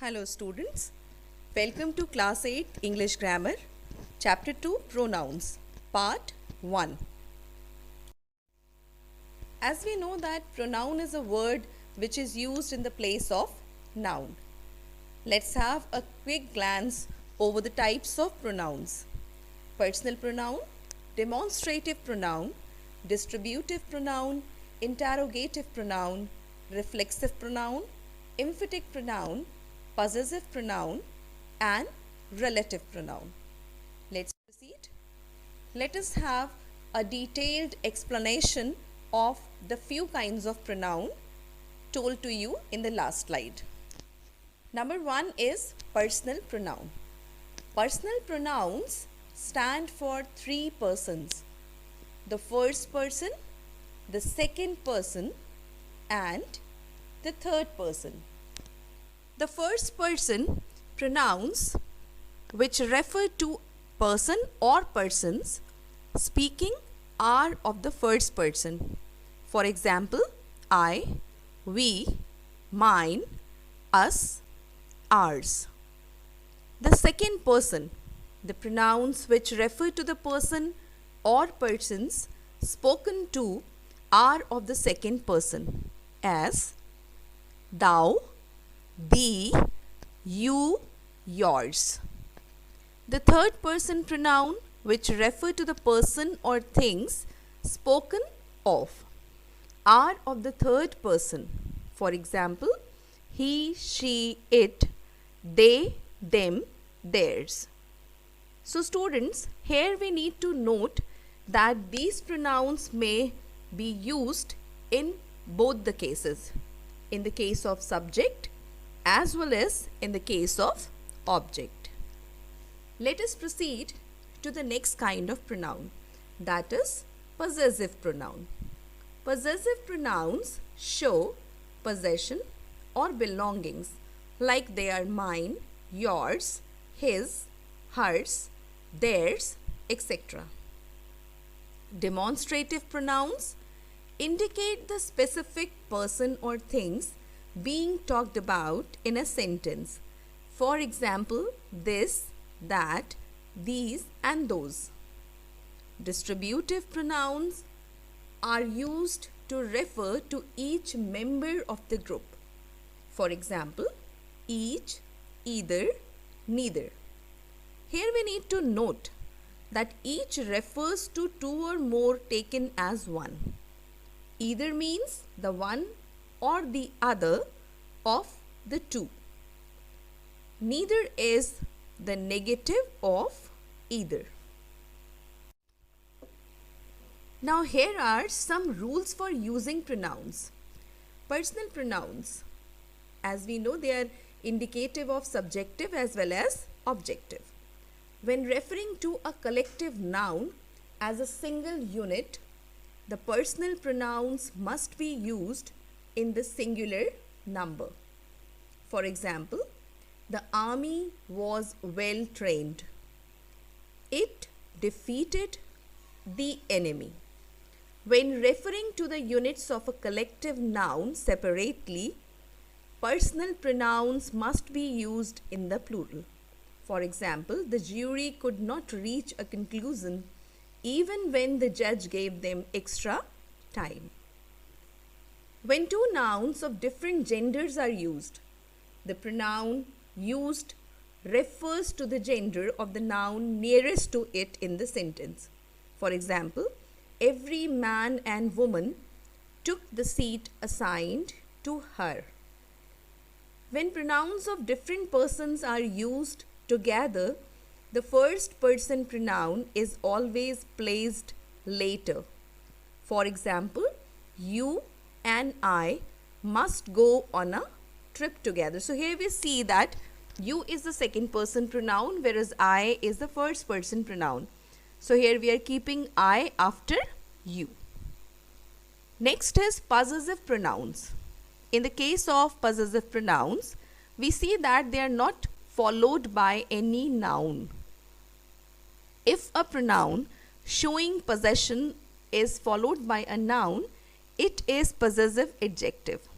Hello students, welcome to class 8 English Grammar, chapter 2 Pronouns, part 1. As we know that pronoun is a word which is used in the place of noun. Let's have a quick glance over the types of pronouns. Personal pronoun, demonstrative pronoun, distributive pronoun, interrogative pronoun, reflexive pronoun, emphatic pronoun, possessive pronoun and relative pronoun. Let's proceed. Let us have a detailed explanation of the few kinds of pronoun told to you in the last slide. Number 1 is personal pronoun. Personal pronouns stand for 3 persons: the first person, the second person and the third person. The first person pronouns which refer to person or persons speaking are of the first person. For example, I, we, mine, us, ours. The second person, the pronouns which refer to the person or persons spoken to are of the second person, as thou, thee, you, yours. The third person pronoun which refer to the person or things spoken of are of the third person. For example, he, she, it, they, them, theirs. So students, here we need to note that these pronouns may be used in both the cases, in the case of subject as well as in the case of object. Let us proceed to the next kind of pronoun, that is possessive pronoun. Possessive pronouns show possession or belongings, like they are mine, yours, his, hers, theirs, etc. Demonstrative pronouns indicate the specific person or things being talked about in a sentence. For example, this, that, these and those. Distributive pronouns are used to refer to each member of the group. For example, each, either, neither. Here we need to note that each refers to two or more taken as one. Either means the one or the other of the two. Neither is the negative of either. Now here are some rules for using pronouns. Personal pronouns, as we know, they are indicative of subjective as well as objective. When referring to a collective noun as a single unit, the personal pronouns must be used in the singular number. For example, the army was well trained. It defeated the enemy. When referring to the units of a collective noun separately, personal pronouns must be used in the plural. For example, the jury could not reach a conclusion even when the judge gave them extra time. When two nouns of different genders are used, the pronoun used refers to the gender of the noun nearest to it in the sentence. For example, every man and woman took the seat assigned to her. When pronouns of different persons are used together, the first person pronoun is always placed later. For example, you and I must go on a trip together. So here we see that you is the second person pronoun, whereas I is the first person pronoun. So here we are keeping I after you. Next is possessive pronouns. In the case of possessive pronouns, we see that they are not followed by any noun. If a pronoun showing possession is followed by a noun, it is possessive adjective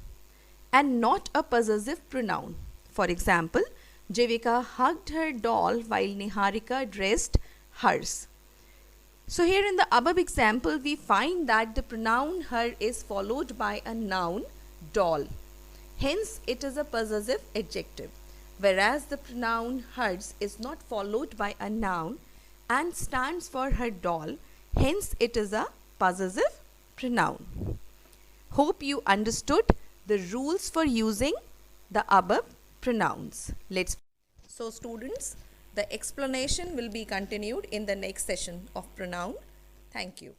and not a possessive pronoun. For example, Jivika hugged her doll while Niharika dressed hers. So here in the above example, we find that the pronoun her is followed by a noun doll. Hence, it is a possessive adjective, whereas the pronoun hers is not followed by a noun and stands for her doll. Hence, it is a possessive pronoun. Hope you understood the rules for using the above pronouns. So students, the explanation will be continued in the next session of pronoun. Thank you.